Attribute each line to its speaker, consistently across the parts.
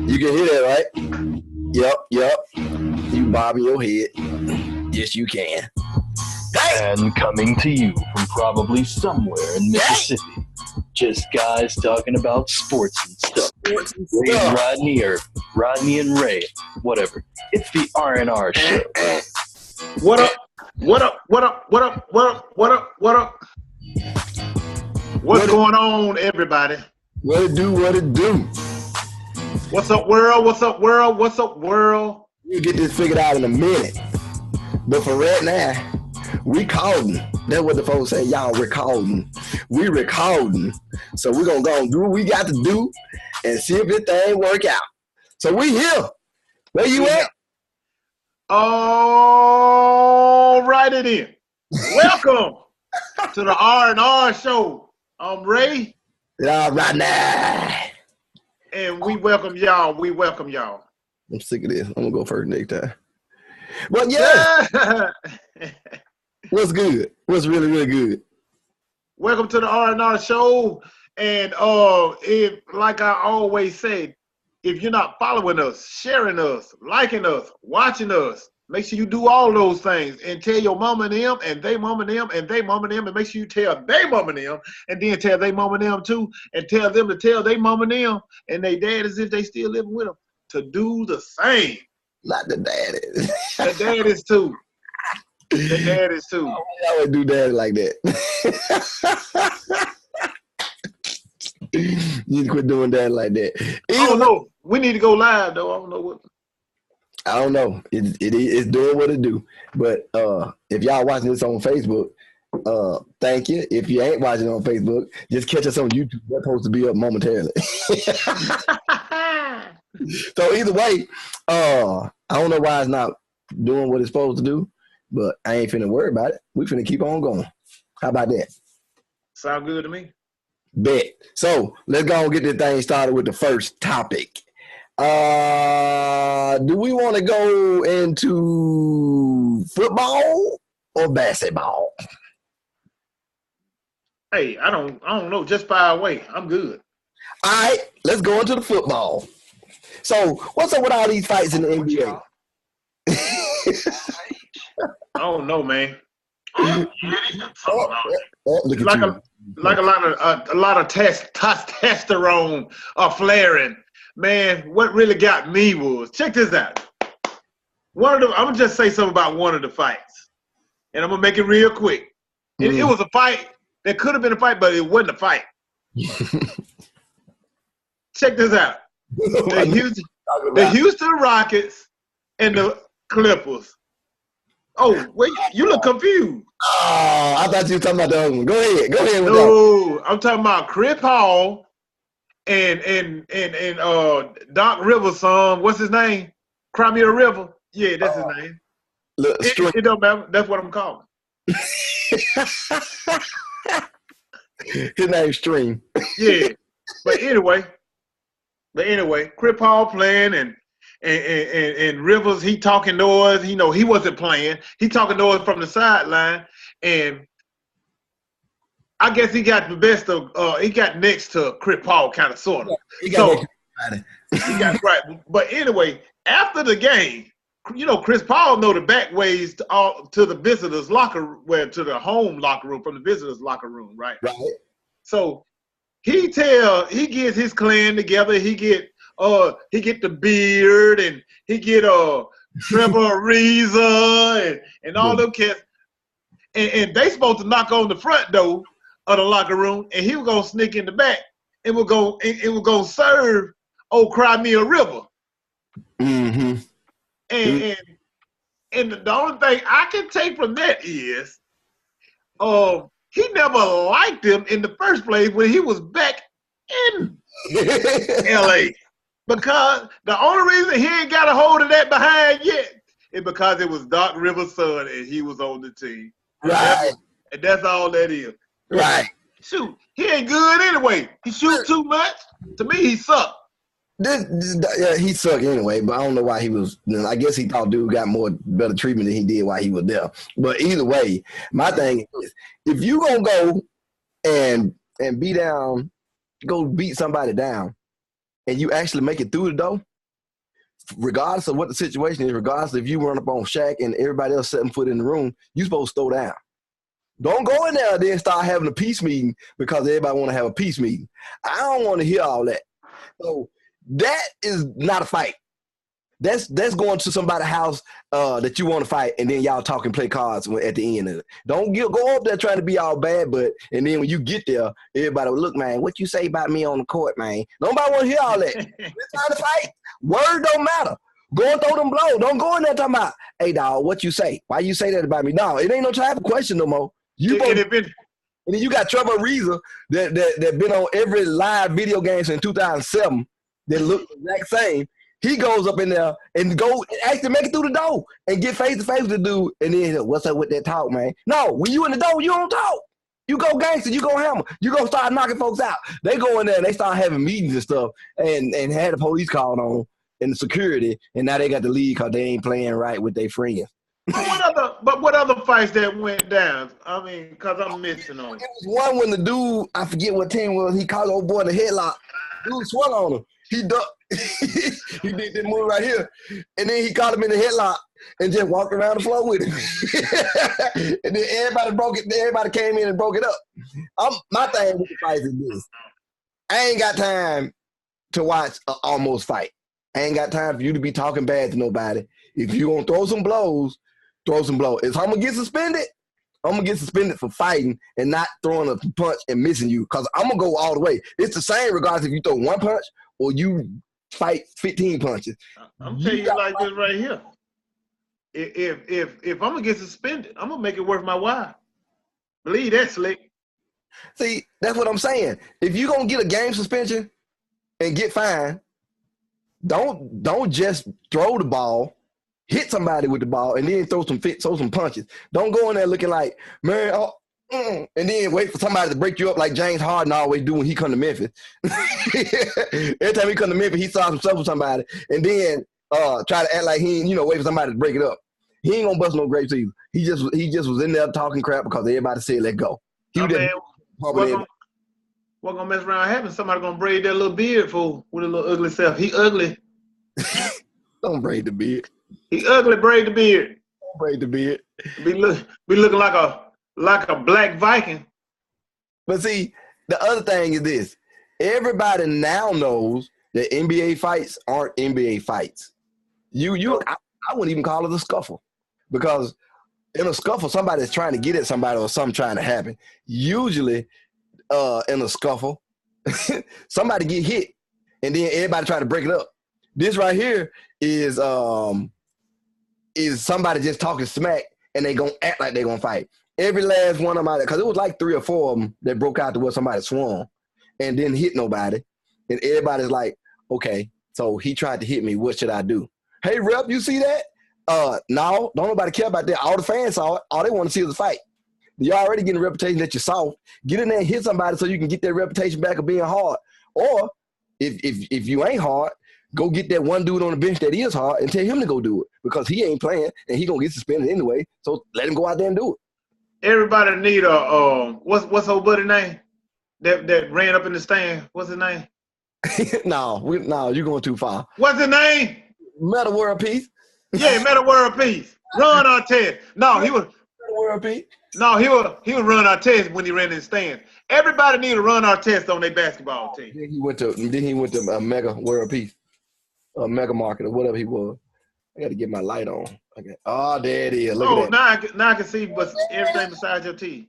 Speaker 1: You can hear that, right? Yep. You bobbing your head. Yes, you can. Hey!
Speaker 2: And coming to you from probably somewhere in Mississippi, just guys talking about sports and stuff. Ray and Rodney, or Rodney and Ray, whatever. It's the R&R show.
Speaker 3: What up? What up? What up? What up? What up? What up? What up? What's going on, everybody?
Speaker 1: What it do? What it do?
Speaker 3: What's up, world? What's up, world? What's up, world?
Speaker 1: We'll get this figured out in a minute. But for right now, we recording. That's what the folks say. Y'all recording. We recording. So we're going to go and do what we got to do and see if this thing work out. So we here. Where you at?
Speaker 3: All righty then. Welcome to the R&R show. I'm Ray.
Speaker 1: All right now.
Speaker 3: And we welcome y'all. We welcome y'all.
Speaker 1: I'm sick of this. I'm going to go first next time. But yeah. What's good? What's really, really good?
Speaker 3: Welcome to the R&R show. And like I always say, if you're not following us, sharing us, liking us, watching us, make sure you do all those things and tell your mama and them, and they mama and them, and they mama and them, and make sure you tell they mama and them, and then tell they mama and them too, and tell them to tell they mama and them, and they daddies if they still living with them, to do the same.
Speaker 1: Not the daddies.
Speaker 3: The daddies too. The daddies too.
Speaker 1: I always do daddy like that. You need to quit doing that like that.
Speaker 3: I don't know. We need to go live though. I don't know what.
Speaker 1: I don't know. It's doing what it do. But if y'all watching this on Facebook, thank you. If you ain't watching on Facebook, just catch us on YouTube. That's supposed to be up momentarily. So either way, I don't know why it's not doing what it's supposed to do, but I ain't finna worry about it. We finna keep on going. How about that?
Speaker 3: Sound good to me.
Speaker 1: Bet. So let's go and get this thing started with the first topic. Do we want to go into football or basketball?
Speaker 3: Hey, I don't know. Just fire away. I'm good.
Speaker 1: All right, let's go into the football. So what's up with all these fights in the NBA?
Speaker 3: I don't know, man.
Speaker 1: Look at you.
Speaker 3: Like a lot of testosterone flaring. Man, what really got me was, check this out. I'm gonna just say something about one of the fights, and I'm gonna make it real quick. It was a fight that could have been a fight, but it wasn't a fight. Check this out. The Houston Rockets and the Clippers. Oh, wait, you look confused.
Speaker 1: Oh, I thought you were talking about the other one. Go ahead.
Speaker 3: No, I'm talking about Chris Paul and Doc Rivers' son. What's his name? Crimea River. Yeah, that's his name. It don't matter. That's what I'm calling.
Speaker 1: His name's Stream.
Speaker 3: Yeah, but anyway, Chris Paul playing and Rivers, he talking noise. You know, he wasn't playing. He talking noise from the sideline, and I guess he got the best of. He got next to Chris Paul, kind of, sort of.
Speaker 1: He got
Speaker 3: he got right. But anyway, after the game, you know, Chris Paul know the back ways to the visitors' locker, to the home locker room from the visitors' locker room, right?
Speaker 1: Right.
Speaker 3: So he gets his clan together. He get the beard, and he get Trevor Ariza and all them cats, and they supposed to knock on the front door of the locker room, and he was gonna sneak in the back and we're gonna serve old Crimea River.
Speaker 1: Mm-hmm.
Speaker 3: And the only thing I can take from that is he never liked him in the first place when he was back in LA. Because the only reason he ain't got a hold of that behind yet is because it was Doc Rivers' son and he was on the team.
Speaker 1: Right.
Speaker 3: And that's all that is.
Speaker 1: Right.
Speaker 3: Shoot, he ain't good anyway. He shoot too much. To me, he sucked.
Speaker 1: He sucked anyway, but I don't know why he was. I guess he thought dude got better treatment than he did while he was there. But either way, my thing is, if you gonna go and go beat somebody down, and you actually make it through the door, regardless of what the situation is, regardless if you run up on Shaq and everybody else 7 foot in the room, you supposed to throw down. Don't go in there and then start having a peace meeting because everybody want to have a peace meeting. I don't want to hear all that. So that is not a fight. That's going to somebody's house that you want to fight, and then y'all talk and play cards at the end of it. Don't go up there trying to be all bad, but and then when you get there, everybody will look, man, what you say about me on the court, man? Nobody want to hear all that. We're trying to fight. Word don't matter. Go and throw them blows. Don't go in there talking about, hey, dog, what you say? Why you say that about me? No, it ain't no time for question no more. And then you got Trevor Ariza that been on every live video game since 2007 that look the exact same. He goes up in there and go actually make it through the door and get face to face with the dude. And then what's up with that talk, man? No, when you in the door, you don't talk. You go gangster, you go hammer, you go start knocking folks out. They go in there and they start having meetings and stuff and had the police called on and the security, and now they got the lead because they ain't playing right with their friends.
Speaker 3: But what other fights that went down? I mean, because I'm missing on it.
Speaker 1: It was one when the dude, I forget what team was, he caught old boy in the headlock. Dude swung on him. He ducked. He did this move right here. And then he caught him in the headlock and just walked around the floor with him. And then everybody came in and broke it up. My thing with the fights is this. I ain't got time to watch an almost fight. I ain't got time for you to be talking bad to nobody. If you gonna throw some blows, throw some blows. If I'm gonna get suspended, I'm gonna get suspended for fighting and not throwing a punch and missing you, because I'm gonna go all the way. It's the same regardless if you throw one punch or you fight 15 punches.
Speaker 3: I'm telling you like this right here. If I'm gonna get suspended, I'm gonna make it worth my while. Believe that, Slick.
Speaker 1: See, that's what I'm saying. If you're gonna get a game suspension and get fined, don't just throw the ball, hit somebody with the ball, and then throw some punches. Don't go in there looking like, man, and then wait for somebody to break you up like James Harden always do when he come to Memphis. Every time he come to Memphis, he saw some stuff with somebody, and then try to act like he ain't, wait for somebody to break it up. He ain't gonna bust no grapes either. He just was in there talking crap because everybody said let go.
Speaker 3: What gonna mess around happen? Somebody gonna braid that little beard fool with a little ugly self. He ugly.
Speaker 1: Don't braid the beard.
Speaker 3: He ugly. Braid the beard.
Speaker 1: Don't braid the beard.
Speaker 3: Be looking like a black Viking.
Speaker 1: But see, the other thing is this: everybody now knows that NBA fights aren't NBA fights. I wouldn't even call it a scuffle, because in a scuffle, somebody's trying to get at somebody or something trying to happen. Usually, in a scuffle, somebody get hit, and then everybody try to break it up. This right here is somebody just talking smack, and they gonna act like they gonna fight. Every last one of them, because it was like 3 or 4 of them that broke out to where somebody swung and didn't hit nobody, and everybody's like, okay, so he tried to hit me. What should I do? Hey, rep, you see that? No, don't nobody care about that. All the fans saw it. All they want to see is a fight. You're already getting a reputation that you're soft. Get in there and hit somebody so you can get that reputation back of being hard. Or if you ain't hard, go get that one dude on the bench that is hard and tell him to go do it, because he ain't playing and he gonna get suspended anyway. So let him go out there and do it.
Speaker 3: Everybody need a what's old buddy name that ran up in the stand? What's his name?
Speaker 1: No, you're going too far.
Speaker 3: What's his name?
Speaker 1: Metta World Peace.
Speaker 3: Yeah, Metta World Peace. Ron Artest. No, he was
Speaker 1: Metta World Peace.
Speaker 3: No, he was Ron Artest when he ran in the stand. Everybody need to run Artest on their basketball team.
Speaker 1: Then he went to Mega World Peace, Mega Market or whatever he was. I got to get my light on. Okay. Oh, there it is. Look at that.
Speaker 3: Now I can see everything besides your teeth.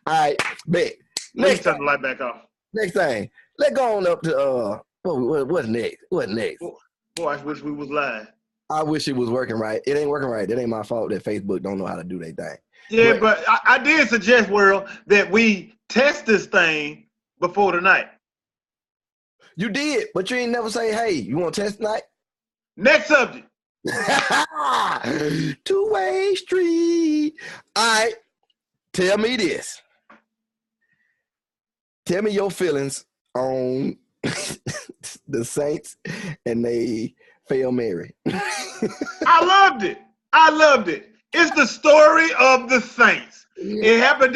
Speaker 1: All right, bet.
Speaker 3: Let me turn the light back off.
Speaker 1: Next thing, let's go on up to what's next? What's next?
Speaker 3: Boy, I wish we was live.
Speaker 1: I wish it was working right. It ain't working right. It ain't my fault that Facebook don't know how to do their thing.
Speaker 3: Yeah, but I did suggest, World, that we test this thing before tonight.
Speaker 1: You did, but you ain't never say, hey, you want to test tonight?
Speaker 3: Next subject.
Speaker 1: Two-way street. All right, tell me this. Tell me your feelings on the Saints and they fail Mary.
Speaker 3: I loved it. It's the story of the Saints. It happened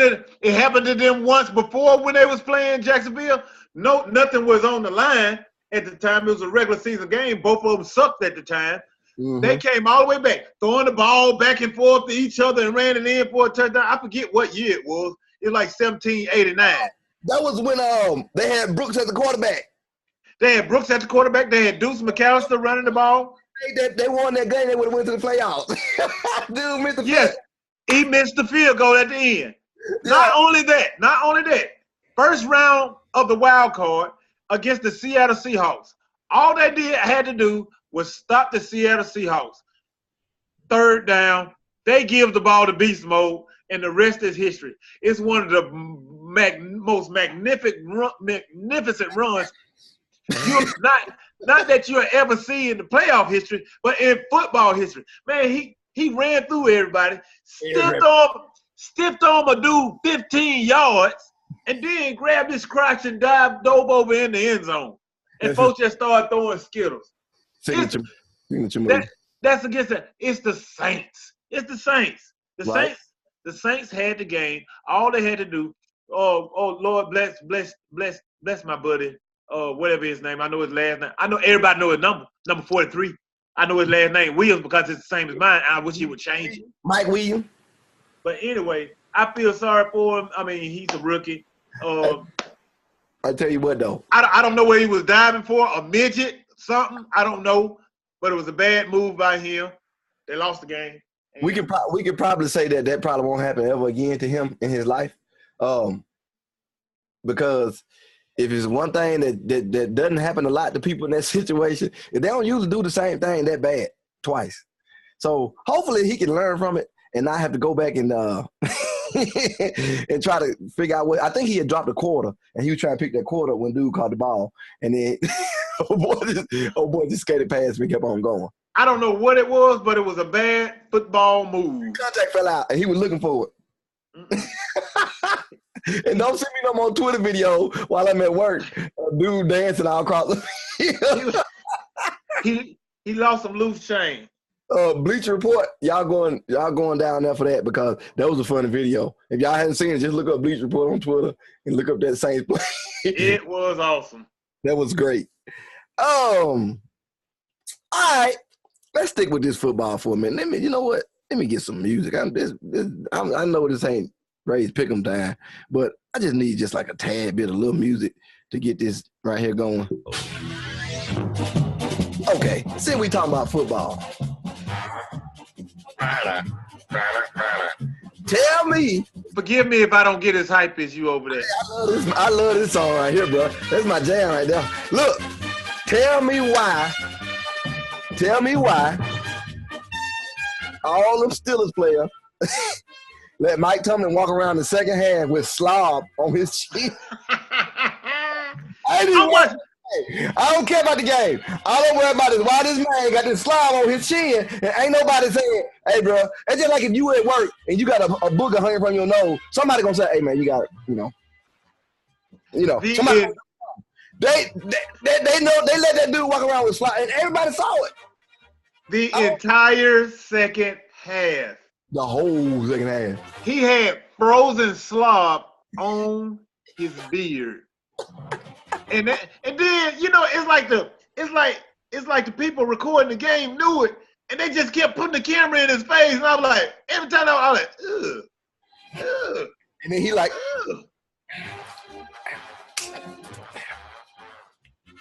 Speaker 3: to them once before when they was playing Jacksonville. No, nothing was on the line. at the time. It was a regular season game. Both of them sucked at the time.
Speaker 1: Mm-hmm.
Speaker 3: They came all the way back, throwing the ball back and forth to each other and ran it in for a touchdown. I forget what year it was. It was like 1789.
Speaker 1: That was when they had Brooks as the quarterback.
Speaker 3: They had Brooks at the quarterback. They had Deuce McAllister running the ball.
Speaker 1: They won that game. They would have went to the playoffs. Dude missed the
Speaker 3: Yes, he missed the field goal at the end. Yeah. Not only that, first round of the wild card against the Seattle Seahawks. All they had to do was stop the Seattle Seahawks. Third down, they give the ball to beast mode, and the rest is history. It's one of the most magnificent runs not that you'll ever see in the playoff history, but in football history. Man, he ran through everybody, stiffed on a dude 15 yards, and then grabbed his crotch and dove over in the end zone. And folks just started throwing Skittles.
Speaker 1: Signature
Speaker 3: that's against that. It's the Saints. It's the Saints. The Saints had the game. All they had to do. Oh Lord, bless my buddy. Whatever his name. I know his last name. I know everybody know his number 43. I know his last name Williams because it's the same as mine. I wish he would change it.
Speaker 1: Mike Williams.
Speaker 3: But anyway, I feel sorry for him. I mean, he's a rookie.
Speaker 1: I tell you what though.
Speaker 3: I don't know what he was diving for, a midget, something. I don't know. But it was a bad move by him. They lost the game.
Speaker 1: We could probably say that probably won't happen ever again to him in his life. Because if it's one thing that doesn't happen a lot to people in that situation, if they don't usually do the same thing that bad twice. So hopefully he can learn from it and not have to go back and and try to figure out what. I think he had dropped a quarter and he was trying to pick that quarter when dude caught the ball, and then oh boy just skated past me, kept on going.
Speaker 3: I don't know what it was, but it was a bad football move.
Speaker 1: Contact fell out and he was looking for it. And don't see me no more Twitter video while I'm at work. A dude dancing all across the field.
Speaker 3: He lost some loose change.
Speaker 1: Bleacher Report, y'all going down there for that because that was a funny video. If y'all hadn't seen it, just look up Bleacher Report on Twitter and look up that Saints play.
Speaker 3: It was awesome.
Speaker 1: That was great. All right, let's stick with this football for a minute. You know what? Let me get some music. I know this ain't Ray's Pick'em time, but I just need just like a tad bit of little music to get this right here going. Okay, since we talking about football, tell me.
Speaker 3: Forgive me if I don't get as hype as you over there.
Speaker 1: I love this song right here, bro. That's my jam right there. Look, tell me why all them Steelers players let Mike Tomlin walk around the second half with slob on his chin. I don't care about the game. All I'm worried about is why this man got this slob on his chin and ain't nobody saying, hey, bro. It's just like if you at work and you got a booger hanging from your nose, somebody gonna say, hey, man, you got it, somebody. They know they let that dude walk around with slob, and everybody saw it.
Speaker 3: The entire second half.
Speaker 1: The whole second half.
Speaker 3: He had frozen slob on his beard. And then it's like the people recording the game knew it, and they just kept putting the camera in his face, and I was like, every time I was like, ugh.
Speaker 1: And then he like, ugh.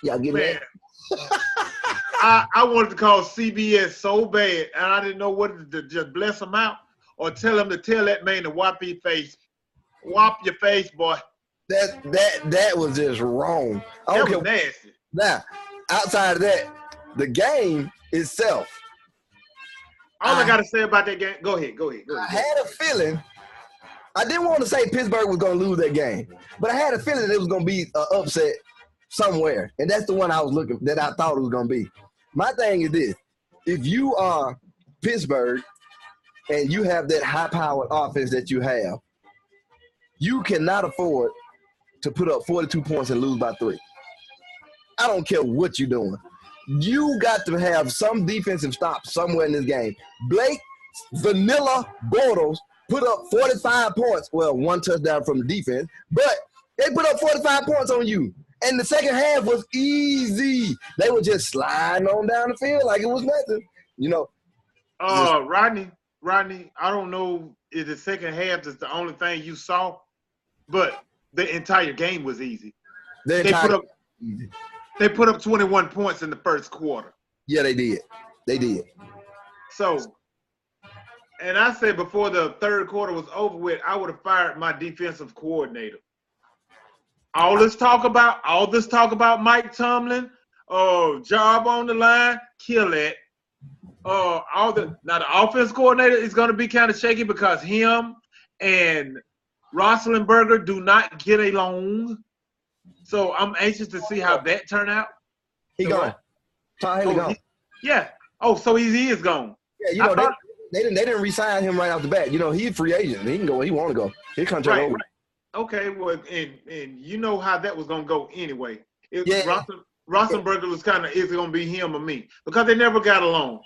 Speaker 1: Y'all get it?
Speaker 3: I wanted to call CBS so bad, and I didn't know whether to just bless him out or tell him to tell that man to whop your face. Whop your face, boy.
Speaker 1: That was just wrong.
Speaker 3: That was nasty.
Speaker 1: Now, outside of that, the game itself.
Speaker 3: All I got to say about that game, go ahead.
Speaker 1: I had a feeling, I didn't want to say Pittsburgh was going to lose that game, but I had a feeling it was going to be an upset somewhere, and that's the one I thought it was going to be. My thing is this: if you are Pittsburgh and you have that high-powered offense that you have, you cannot afford to put up 42 points and lose by 3. I don't care what you're doing. You got to have some defensive stops somewhere in this game. Blake Vanilla Bortles put up 45 points. Well, 1 touchdown from the defense, but they put up 45 points on you. And the second half was easy. They were just sliding on down the field like it was nothing. You know.
Speaker 3: Rodney, I don't know if the second half is the only thing you saw, but the entire game was easy. They put up 21 points in the first quarter.
Speaker 1: Yeah, they did. They did.
Speaker 3: So, and I said before the third quarter was over with, I would have fired my defensive coordinator. All this talk about Mike Tomlin, job on the line, kill it. Now the offense coordinator is going to be kind of shaky because him and Roethlisberger do not get along. So I'm anxious to see how that turn out.
Speaker 1: He gone. Todd Haley gone.
Speaker 3: Yeah. Oh, so he is gone.
Speaker 1: Yeah, you know they didn't re-sign him right off the bat. You know, he's a free agent. He can go where he want to go. His contract over.
Speaker 3: Right. Okay, well, and you know how that was gonna go anyway. Roethlisberger was kind of is it gonna be him or me because they never got along.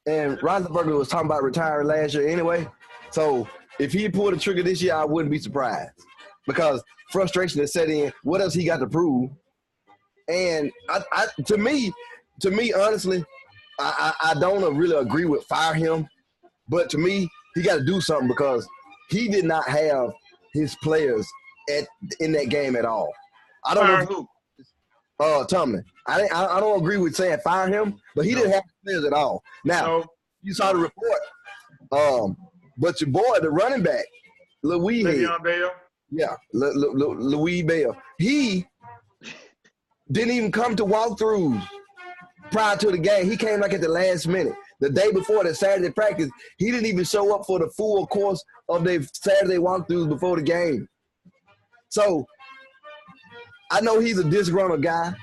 Speaker 1: And Roethlisberger was talking about retiring last year anyway. So if he pulled the trigger this year, I wouldn't be surprised because frustration has set in. What else he got to prove? And to me, honestly, I don't really agree with fire him, but to me, he got to do something because he did not have his players in that game at all. I don't know. Who? Tomlin. I don't agree with saying fire him, but he didn't have players at all. Now, you saw the report. But your boy, the running back,
Speaker 3: Le'Veon Bell.
Speaker 1: Yeah, Louis Bell. He didn't even come to walkthroughs prior to the game. He came like at the last minute. The day before the Saturday practice, he didn't even show up for the full course of their Saturday walkthroughs before the game. So I know he's a disgruntled guy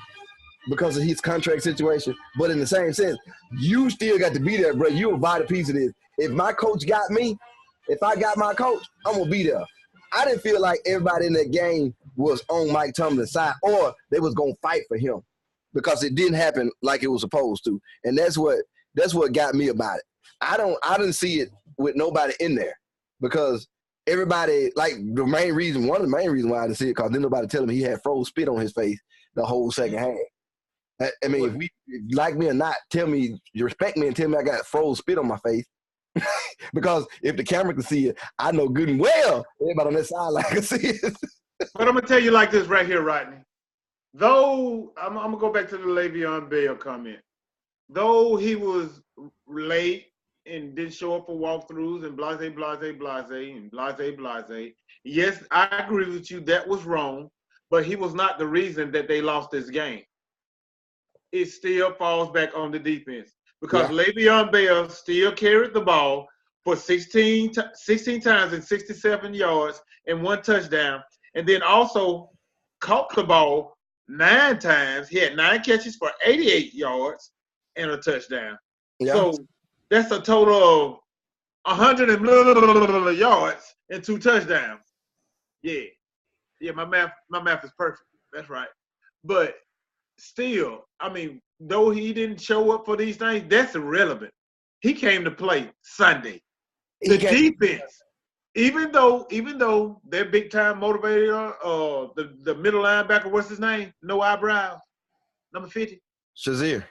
Speaker 1: because of his contract situation, but in the same sense, you still got to be there, bro. You're a vital piece of this. If my coach got me, if I got my coach, I'm going to be there. I didn't feel like everybody in that game was on Mike Tomlin's side or they was going to fight for him because it didn't happen like it was supposed to. And that's what got me about it. I didn't see it with nobody in there because everybody, like one of the main reasons why I didn't see it because didn't nobody tell him he had froze spit on his face the whole second half. I mean, if you like me or not, tell me, you respect me and tell me I got froze spit on my face. Because if the camera can see it, I know good and well everybody on that sideline can see it.
Speaker 3: But I'm going to tell you like this right here, Rodney. Though, I'm going to go back to the Le'Veon Bell comment. Though he was late and didn't show up for walkthroughs and blase. Yes, I agree with you. That was wrong. But he was not the reason that they lost this game. It still falls back on the defense. Because Le'Veon Bell still carried the ball for 16 times and 67 yards and 1 touchdown. And then also caught the ball 9 times. He had 9 catches for 88 yards and a touchdown. Yeah. So that's a total of 100 yards and 2 touchdowns. Yeah. Yeah, my math is perfect. That's right. But still, I mean, though he didn't show up for these things, that's irrelevant. He came to play Sunday. The defense, even though their big time motivator, the middle linebacker, what's his name? No eyebrows, number 50.
Speaker 1: Shazier.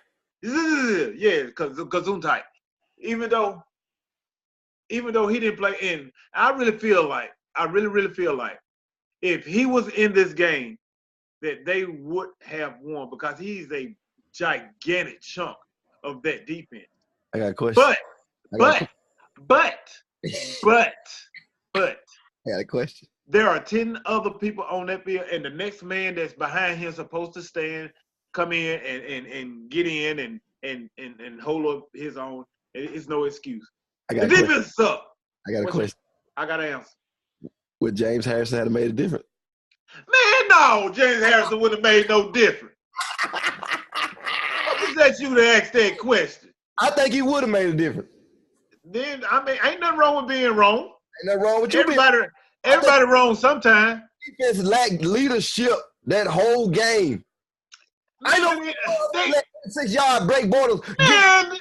Speaker 3: Yeah, Gesundheit. Even though he didn't play in, I really feel like if he was in this game, that they would have won because he's a gigantic chunk of that defense.
Speaker 1: I got a question.
Speaker 3: But
Speaker 1: I got a question.
Speaker 3: There are 10 other people on that field, and the next man that's behind him is supposed to stand, come in and get in and hold up his own. It's no excuse. The defense sucks.
Speaker 1: I got a question.
Speaker 3: I got an answer.
Speaker 1: Would James Harrison have made a difference?
Speaker 3: Man, no, James Harrison would have made no difference. What was that you to ask that question?
Speaker 1: I think he would have made a difference.
Speaker 3: Then, I mean, ain't nothing wrong with being wrong.
Speaker 1: Ain't nothing wrong with you.
Speaker 3: Everybody wrong sometime.
Speaker 1: Defense lacked leadership that whole game. I know they 6-yard break borders.
Speaker 3: Man,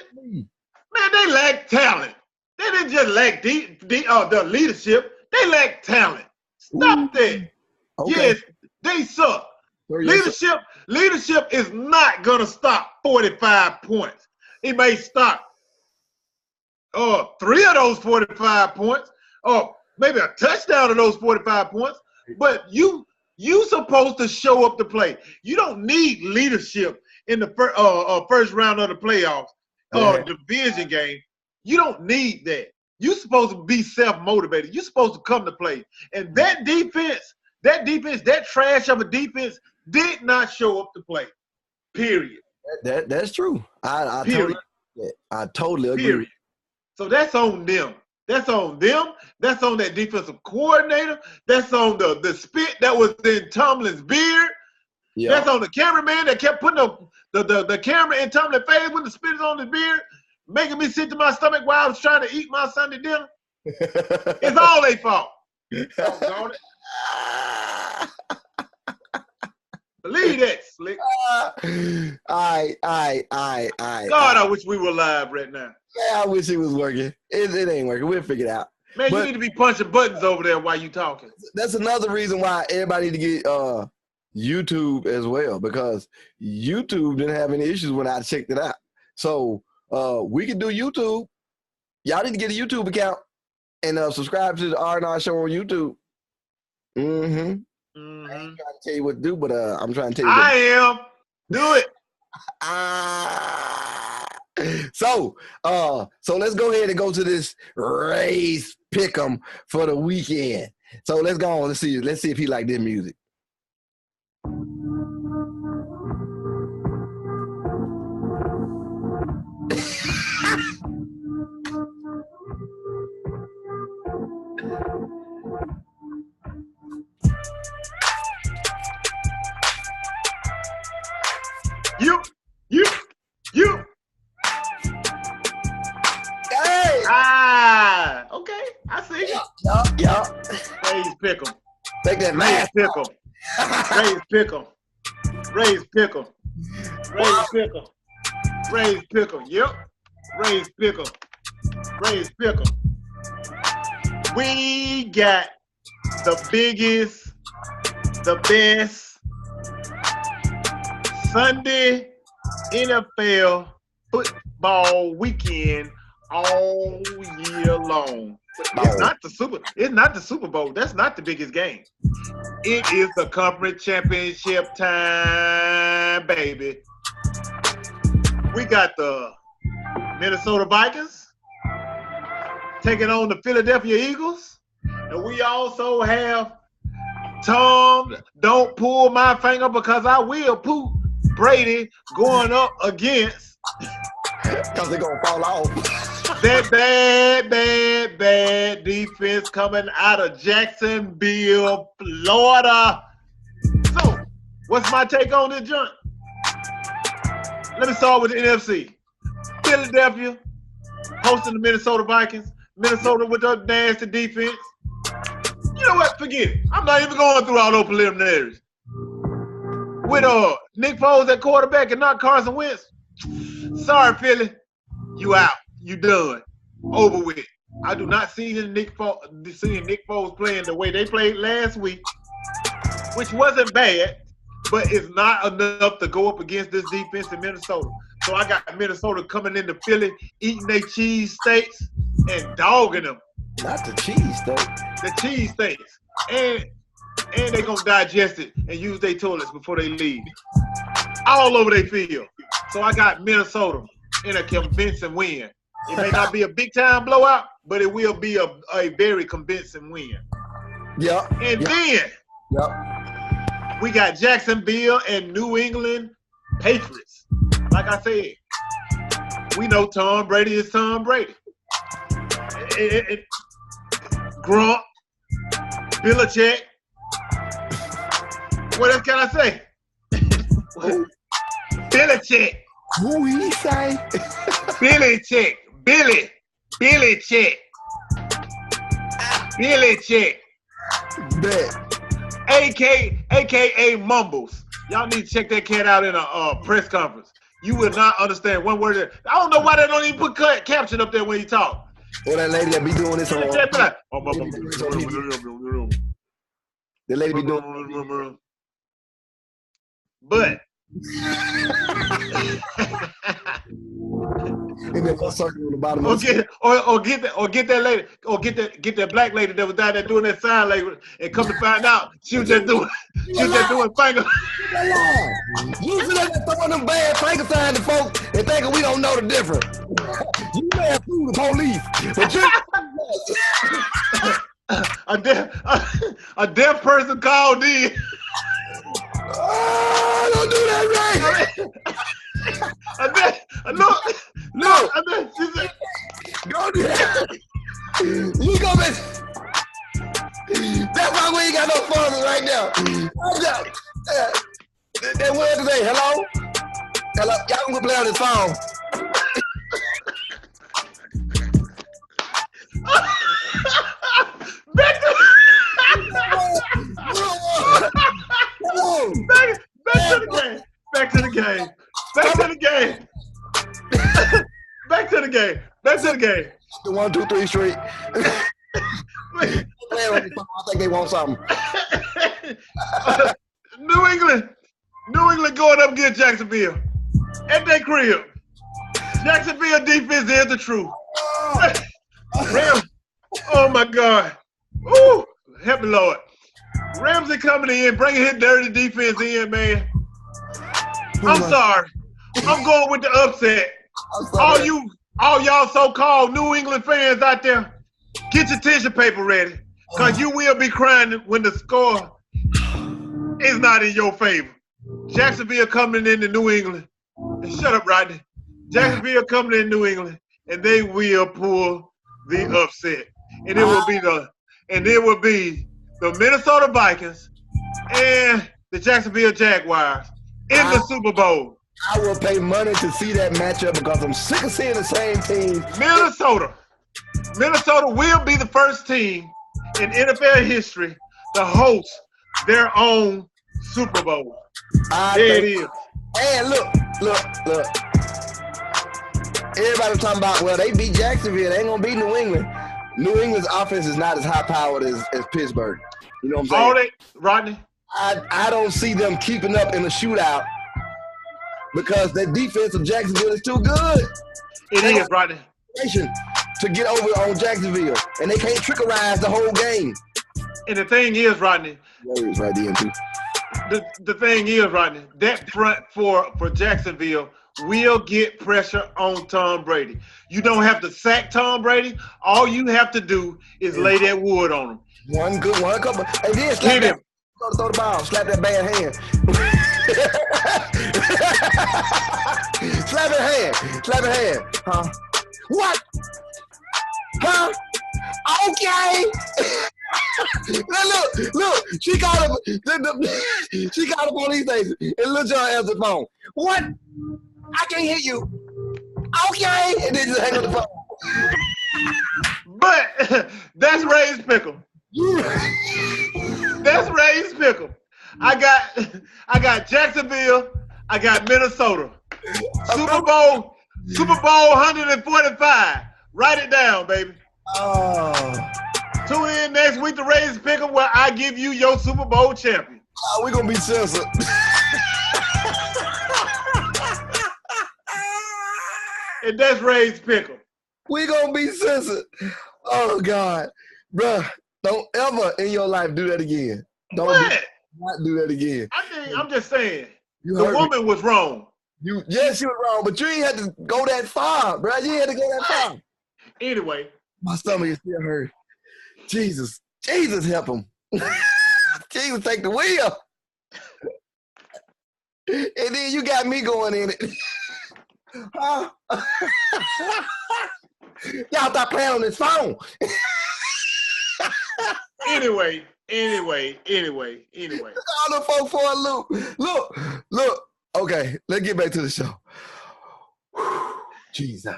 Speaker 3: they lack talent. They didn't just lack the leadership. They lack talent. Stop that. Okay. Yes, they suck. Leadership Leadership is not gonna stop 45 points. It may stop 3 of those 45 points, or maybe a touchdown of those 45 points. But you supposed to show up to play. You don't need leadership in the first round of the playoffs or division game. You don't need that. You're supposed to be self-motivated. You're supposed to come to play. And that defense, that trash of a defense did not show up to play. Period.
Speaker 1: That's true. I totally agree.
Speaker 3: Period. So that's on them. That's on them. That's on that defensive coordinator. That's on the spit that was in Tomlin's beard. Yeah. That's on the cameraman that kept putting the camera in Tomlin's face when the spit is on his beard, making me sick to my stomach while I was trying to eat my Sunday dinner. It's all their fault. Doggone it. Believe that, Slick.
Speaker 1: All right.
Speaker 3: God, I wish we were live right now.
Speaker 1: Yeah, I wish it was working. It ain't working. We'll figure it out.
Speaker 3: Man, you need to be punching buttons over there while you talking.
Speaker 1: That's another reason why everybody need to get YouTube as well, because YouTube didn't have any issues when I checked it out. So we can do YouTube. Y'all need to get a YouTube account and subscribe to the R&R Show on YouTube. Mm-hmm. I ain't trying to tell you what to do, but I'm trying to tell you.
Speaker 3: I am. Do it.
Speaker 1: So let's go ahead and go to this race pick'em for the weekend. So let's go on. Let's see if he like this music.
Speaker 3: You.
Speaker 1: Hey.
Speaker 3: Okay. I see you.
Speaker 1: Yup.
Speaker 3: Raise pick'em.
Speaker 1: Take that mask.
Speaker 3: Raise pick'em. Raise pick'em. Yep. Raise pick'em. We got the biggest, the best Sunday NFL football weekend all year long. It's not the Super Bowl. That's not the biggest game. It is the conference championship time, baby. We got the Minnesota Vikings taking on the Philadelphia Eagles. And we also have Tom, don't pull my finger because I will poop, Brady going up against,
Speaker 1: because they're going to fall off,
Speaker 3: that bad defense coming out of Jacksonville, Florida. So, what's my take on this joint? Let me start with the NFC. Philadelphia hosting the Minnesota Vikings. Minnesota with their nasty defense. You know what? Forget it. I'm not even going through all those preliminaries. With Nick Foles at quarterback and not Carson Wentz. Sorry, Philly. You out. You done. Over with. I do not see Nick Foles playing the way they played last week, which wasn't bad, but it's not enough to go up against this defense in Minnesota. So I got Minnesota coming into Philly, eating their cheese steaks and dogging them.
Speaker 1: Not the cheese steak.
Speaker 3: The cheese steaks. And they're going to digest it and use their toilets before they leave. All over their field. So I got Minnesota in a convincing win. It may not be a big-time blowout, but it will be a very convincing win.
Speaker 1: Yeah.
Speaker 3: And then we got Jacksonville and New England Patriots. Like I said, we know Tom Brady is Tom Brady. Gronk, Belichick. What else can I say? Belichick.
Speaker 1: Who he say?
Speaker 3: Belichick. Belichick.
Speaker 1: Bet.
Speaker 3: AKA Mumbles. Y'all need to check that cat out in a press conference. You will not understand one word. I don't know why they don't even put caption up there when he talk.
Speaker 1: Or that lady that be doing this on. The lady be doing.
Speaker 3: But
Speaker 1: And then let's circle on the bottom
Speaker 3: Or
Speaker 1: of the
Speaker 3: get that black lady that was down there doing that sign language, and come to find out she was just doing finger.
Speaker 1: You sit there throwing them bad finger signs to folks and thinking we don't know the difference. You may have fooled the police, but
Speaker 3: a deaf person called in.
Speaker 1: Oh, don't do that,
Speaker 3: She said,
Speaker 1: Don't do that. You go, man. That's why we ain't got no phones right now. That word today. Hello? Hello? Y'all can play on this phone.
Speaker 3: back to the game. Back to the game.
Speaker 1: The 1, 2, 3 straight. I think they want something.
Speaker 3: New England going up against Jacksonville at their crib. Jacksonville defense is the truth. Rams, oh my God. Ooh, help me, Lord. Ramsey coming in, bringing his dirty defense in, man. I'm sorry. I'm going with the upset. All y'all so-called New England fans out there, get your tissue paper ready, because you will be crying when the score is not in your favor. Jacksonville coming into New England. And shut up, Rodney. Jacksonville coming in New England, and they will pull the upset. And it will be the Minnesota Vikings and the Jacksonville Jaguars in the Super Bowl.
Speaker 1: I will pay money to see that matchup because I'm sick of seeing the same team.
Speaker 3: Minnesota will be the first team in NFL history to host their own Super Bowl. There it is.
Speaker 1: And look. Everybody talking about, well, they beat Jacksonville. They ain't going to beat New England. New England's offense is not as high-powered as Pittsburgh. You know what I'm saying?
Speaker 3: Rodney?
Speaker 1: I don't see them keeping up in the shootout because the defense of Jacksonville is too good.
Speaker 3: It is, Rodney.
Speaker 1: To get over on Jacksonville, and they can't trickerize the whole game.
Speaker 3: And the thing is, Rodney,
Speaker 1: right there too.
Speaker 3: The thing is, Rodney, that front for Jacksonville will get pressure on Tom Brady. You don't have to sack Tom Brady. All you have to do is lay that wood on him.
Speaker 1: One couple, and then slap him. Throw the ball, slap that bad hand. Slap his hand. Huh? What? Huh? Okay. Look. She called him. She called the police station and Lil Jon answered the phone. What? I can't hear you. Okay. And then just hang up the phone.
Speaker 3: But that's Ray's pickle. That's Ray's pickle. I got Jacksonville. I got Minnesota. Super Bowl 145. Write it down, baby. Tune in next week to Ray's pickle where I give you your Super Bowl champion.
Speaker 1: We're gonna be censored.
Speaker 3: And that's Ray's pickle.
Speaker 1: We gonna be censored. Oh God, bruh, don't ever in your life do that again. Not do that again.
Speaker 3: I'm just saying, the woman was wrong.
Speaker 1: Yes, she was wrong, but you ain't had to go that far, bro. You ain't had to go that far.
Speaker 3: Anyway,
Speaker 1: my stomach is still hurt. Jesus, help him. Jesus, take the wheel. And then you got me going in it. Huh? Y'all stop playing on this phone.
Speaker 3: Anyway.
Speaker 1: All the folks for a loop. Look. Okay, let's get back to the show. Jesus.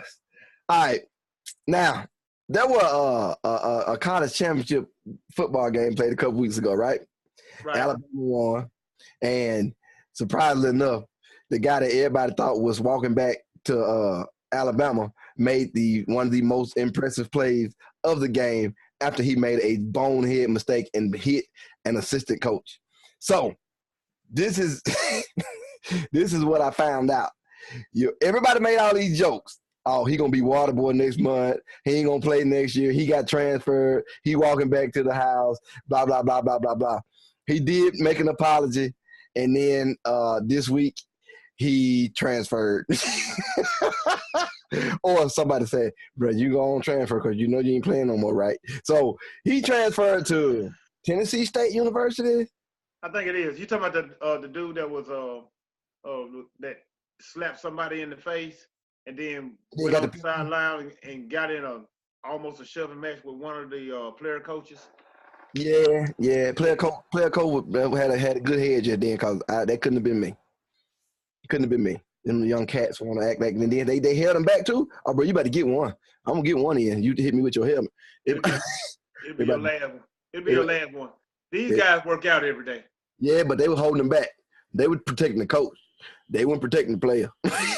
Speaker 1: All right. Now, there were a college championship football game played a couple weeks ago, right? Alabama won. And surprisingly enough, the guy that everybody thought was walking back to Alabama made one of the most impressive plays of the game after he made a bonehead mistake and hit an assistant coach. So this is This is what I found out. Everybody made all these jokes. Oh, he gonna be water boy next month. He ain't gonna play next year. He got transferred. He walking back to the house. Blah blah blah blah blah blah. He did make an apology, and then this week he transferred. Or somebody said, "Bro, you go on transfer because you know you ain't playing no more, right?" So he transferred to Tennessee State University.
Speaker 3: I think it is. You talking about the dude that was that slapped somebody in the face and then went on the sideline and got in almost a shoving match with one of the player coaches.
Speaker 1: Yeah. Player coach had a good head just then because that couldn't have been me. Couldn't have been me. Them young cats want to act like, and then they held him back too. Oh, bro, you better get one. I'm gonna get one in. You hit me with your helmet.
Speaker 3: It'll be your last one. It'll be your last one. These guys work out every day.
Speaker 1: Yeah, but they were holding him back. They were protecting the coach. They weren't protecting the player.
Speaker 3: I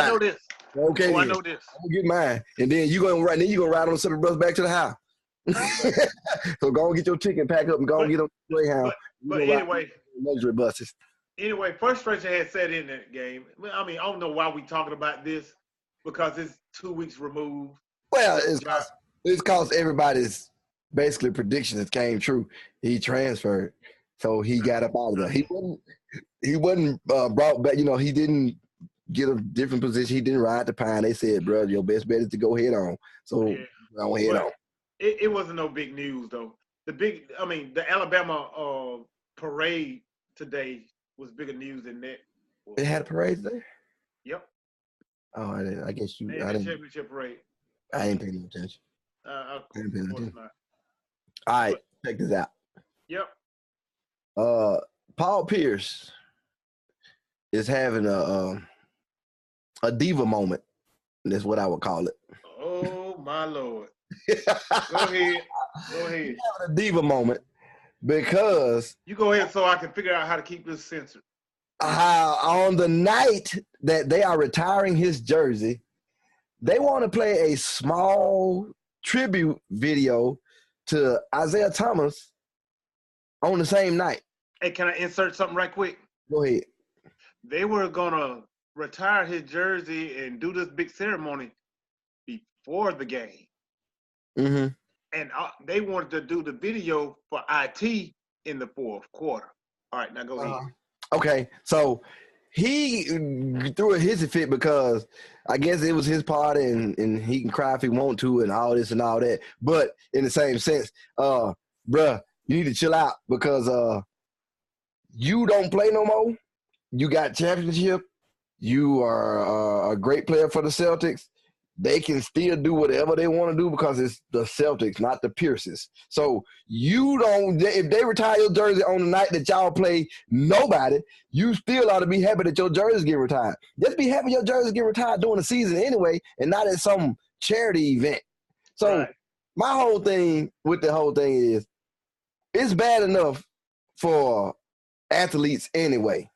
Speaker 3: know this.
Speaker 1: Okay,
Speaker 3: I know this.
Speaker 1: I'm gonna get mine, and then you gonna ride on the separate bus back to the house. So go and get your ticket, pack up, and go and get on the Greyhound.
Speaker 3: But anyway,
Speaker 1: luxury buses.
Speaker 3: Anyway, frustration had set in that game. I mean, I don't know why we talking about this because it's 2 weeks removed.
Speaker 1: Well, it's caused everybody's basically predictions came true. He transferred, so he got up out of there. He wasn't brought back. You know, he didn't get a different position. He didn't ride the pine. They said, "Bro, your best bet is to go head on." So go head on.
Speaker 3: It wasn't no big news though. The Alabama parade today was bigger news than that.
Speaker 1: They had a parade there?
Speaker 3: Yep.
Speaker 1: Oh, I guess you.
Speaker 3: I didn't. Championship parade.
Speaker 1: I ain't paying no attention.
Speaker 3: I ain't paying attention.
Speaker 1: All right, check this out.
Speaker 3: Yep.
Speaker 1: Paul Pierce is having a diva moment. That's what I would call it.
Speaker 3: Oh my Lord. Go ahead.
Speaker 1: He's having a diva moment. Because
Speaker 3: you go ahead so I can figure out how to keep this censored.
Speaker 1: On the night that they are retiring his jersey, they want to play a small tribute video to Isaiah Thomas on the same night.
Speaker 3: Hey, can I insert something right quick?
Speaker 1: Go ahead.
Speaker 3: They were gonna retire his jersey and do this big ceremony before the game.
Speaker 1: Mm-hmm.
Speaker 3: And they wanted to do the video for IT in the fourth quarter. All right, now go ahead.
Speaker 1: Okay, so he threw a hissy fit because I guess it was his party and he can cry if he want to and all this and all that. But in the same sense, bruh, you need to chill out because you don't play no more. You got championship. You are a great player for the Celtics. They can still do whatever they want to do because it's the Celtics, not the Pierces. So if they retire your jersey on the night that y'all play nobody, you still ought to be happy that your jersey get retired. Just be happy your jersey get retired during the season anyway and not at some charity event. So my whole thing with the whole thing is it's bad enough for athletes anyway.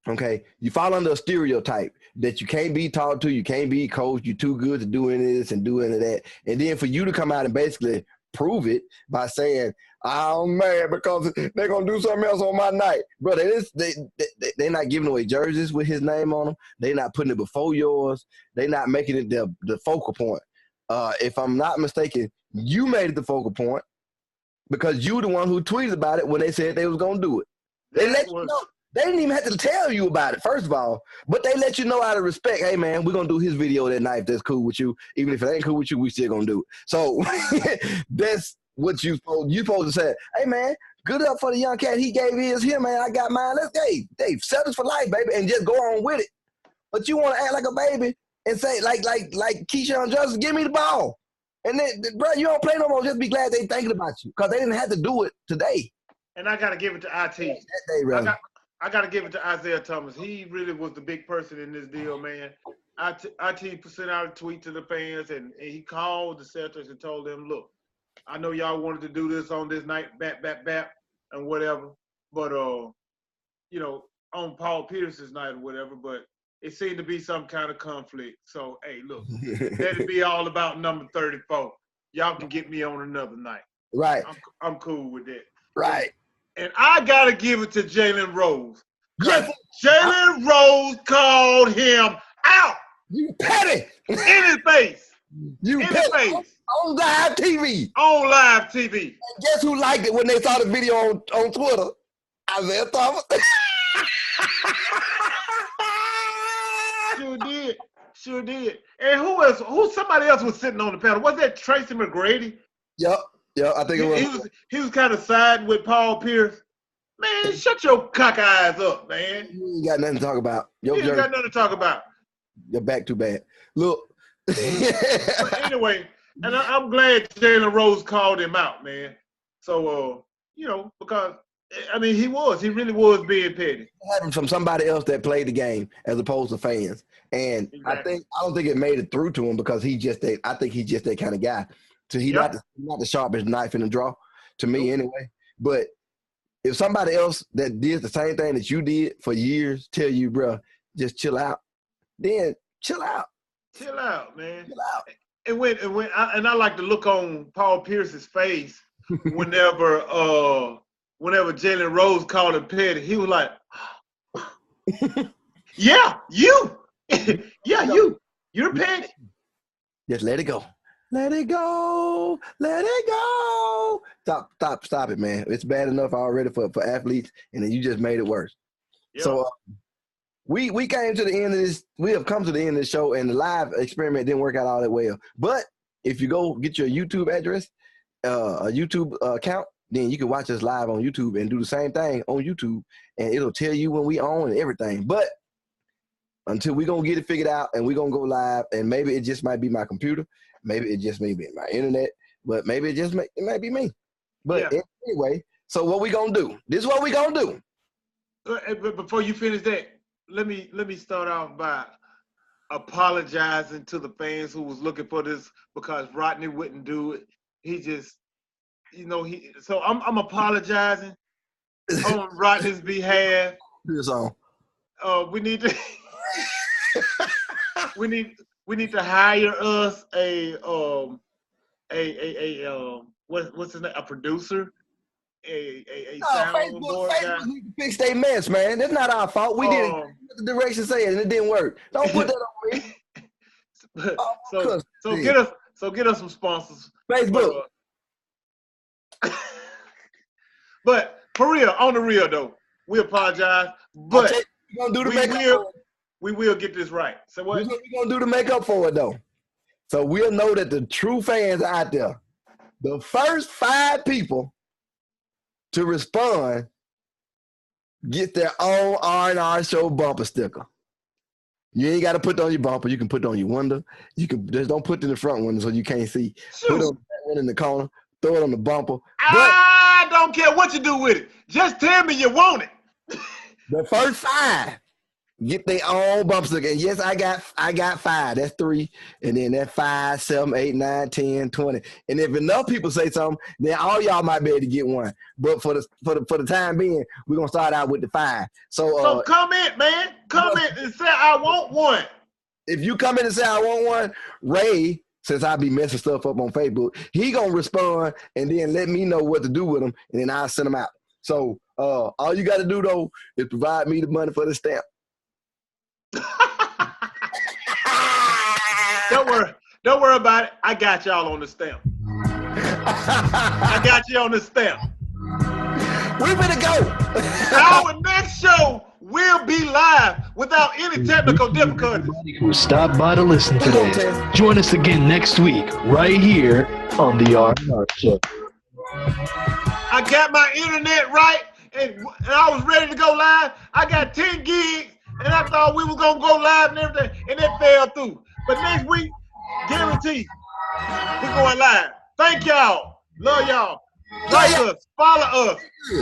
Speaker 1: Okay, you fall under a stereotype that you can't be talked to, you can't be coached, you're too good to do any of this and do any of that. And then for you to come out and basically prove it by saying, I'm mad because they're going to do something else on my night. Bro, they're not giving away jerseys with his name on them. They're not putting it before yours. They're not making it the focal point. If I'm not mistaken, you made it the focal point because you the one who tweeted about it when they said they was going to do it. They let you know. They didn't even have to tell you about it, first of all. But they let you know out of respect, hey, man, we're going to do his video that night if that's cool with you. Even if it ain't cool with you, we still going to do it. So that's what you supposed to say. Hey, man, good up for the young cat. He gave his here, man. I got mine. Let's Dave, Celtics for life, baby, and just go on with it. But you want to act like a baby and say, like Keyshawn Johnson, give me the ball. And then, bro, you don't play no more. Just be glad they thinking about you because they didn't have to do it today.
Speaker 3: And I got to give it to IT.
Speaker 1: That day, really.
Speaker 3: I got to give it to Isaiah Thomas. He really was the big person in this deal, man. IT sent out a tweet to the fans, and he called the Celtics and told them, look, I know y'all wanted to do this on this night, bap, and whatever. But, on Paul Pierce's night or whatever, but it seemed to be some kind of conflict. So, hey, look, let it be all about number 34. Y'all can get me on another night.
Speaker 1: Right.
Speaker 3: I'm cool with that.
Speaker 1: Right.
Speaker 3: And I gotta give it to Jalen Rose.
Speaker 1: Yes.
Speaker 3: Jalen Rose called him out.
Speaker 1: You petty.
Speaker 3: In his face.
Speaker 1: You
Speaker 3: In his
Speaker 1: petty.
Speaker 3: face.
Speaker 1: On live TV.
Speaker 3: On live TV.
Speaker 1: And guess who liked it when they saw the video on Twitter? Isaiah Thomas.
Speaker 3: Sure did. Sure did. And who else? Somebody else was sitting on the panel. Was that Tracy McGrady?
Speaker 1: Yep, I think it was.
Speaker 3: He was kind of siding with Paul Pierce. Man, shut your cock eyes up, man.
Speaker 1: You ain't got nothing to talk about.
Speaker 3: You ain't got nothing to talk about.
Speaker 1: You're back too bad. Look.
Speaker 3: But anyway, and I'm glad Jalen Rose called him out, man. So, because, I mean, he really was being petty.
Speaker 1: It happened from somebody else that played the game as opposed to fans. And
Speaker 3: Exactly.
Speaker 1: I don't think it made it through to him because I think he's just that kind of guy. So he's not the sharpest knife in the draw, to me anyway. But if somebody else that did the same thing that you did for years tell you, bro, just chill out, then chill out.
Speaker 3: Chill out, man.
Speaker 1: Chill out.
Speaker 3: And I like to look on Paul Pierce's face whenever Jalen Rose called him petty. He was like, "Yeah, you, yeah, you're petty."
Speaker 1: Just let it go. Let it go. Let it go. Stop it, man. It's bad enough already for athletes, and then you just made it worse.
Speaker 3: Yeah.
Speaker 1: So we came to the end of this. We have come to the end of the show, and the live experiment didn't work out all that well. But if you go get your YouTube address, a YouTube account, then you can watch us live on YouTube and do the same thing on YouTube, and it'll tell you when we on and everything. But until we're going to get it figured out and we're going to go live, and maybe it just might be my computer, maybe it just may be my internet, but maybe it might be me. But anyway, so what we going to do? This is what we going to do.
Speaker 3: But before you finish that, let me start off by apologizing to the fans who was looking for this because Rodney wouldn't do it. He just, so I'm apologizing on Rodney's behalf.
Speaker 1: This on.
Speaker 3: We need to we need to hire us what's his name? A producer, a soundboard guy.
Speaker 1: Facebook need to fix their mess, man. That's not our fault. We didn't what the direction said and it didn't work. Don't put that on me.
Speaker 3: So get us some sponsors.
Speaker 1: Facebook.
Speaker 3: But for real, on the real though, we apologize. But
Speaker 1: we're gonna do the makeup.
Speaker 3: We will get this right. So what?
Speaker 1: We're gonna do the makeup for it though. So we'll know that the true fans are out there. The first 5 people to respond get their own R&R show bumper sticker. You ain't got to put it on your bumper. You can put it on your window. You can just don't put it in the front window so you can't see.
Speaker 3: Shoot.
Speaker 1: Put it on that one in the corner. Throw it on the bumper.
Speaker 3: I don't care what you do with it. Just tell me you want it.
Speaker 1: The first 5 get their own bumper sticker. And yes, I got 5. That's 3. And then that's 5, 7, 8, 9, 10, 20. And if enough people say something, then all y'all might be able to get one. But for the time being, we're gonna start out with the 5. So
Speaker 3: comment, man. Comment and say I want one.
Speaker 1: If you come in and say I want one, Ray, since I be messing stuff up on Facebook, he gonna respond and then let me know what to do with them, and then I'll send them out. So all you gotta do though is provide me the money for the stamp.
Speaker 3: Don't worry about it. I got y'all on the stamp. I got you on the stamp.
Speaker 1: We better go.
Speaker 3: Our next show will be live without any technical difficulties.
Speaker 2: Who stopped by to listen today. Join us again next week, right here on the R&R Show.
Speaker 3: I got my internet right, and I was ready to go live. I got 10 gigs, and I thought we was gonna go live and everything, and it fell through. But next week, guarantee, we're going live. Thank y'all. Love y'all. Like us, follow us,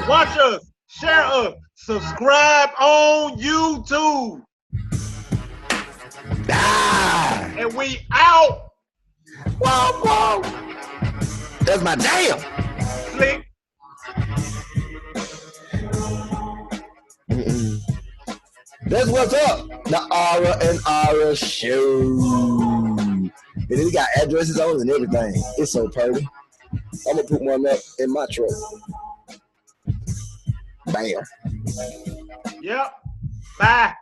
Speaker 3: watch us, share us, subscribe on YouTube. And we out.
Speaker 1: Whoa. That's my jam.
Speaker 3: Slick.
Speaker 1: That's what's up. The Aura and Aura Show. And it got addresses on it and everything. It's so pretty. I'm gonna put one up in my truck. Bam.
Speaker 3: Yep. Bye.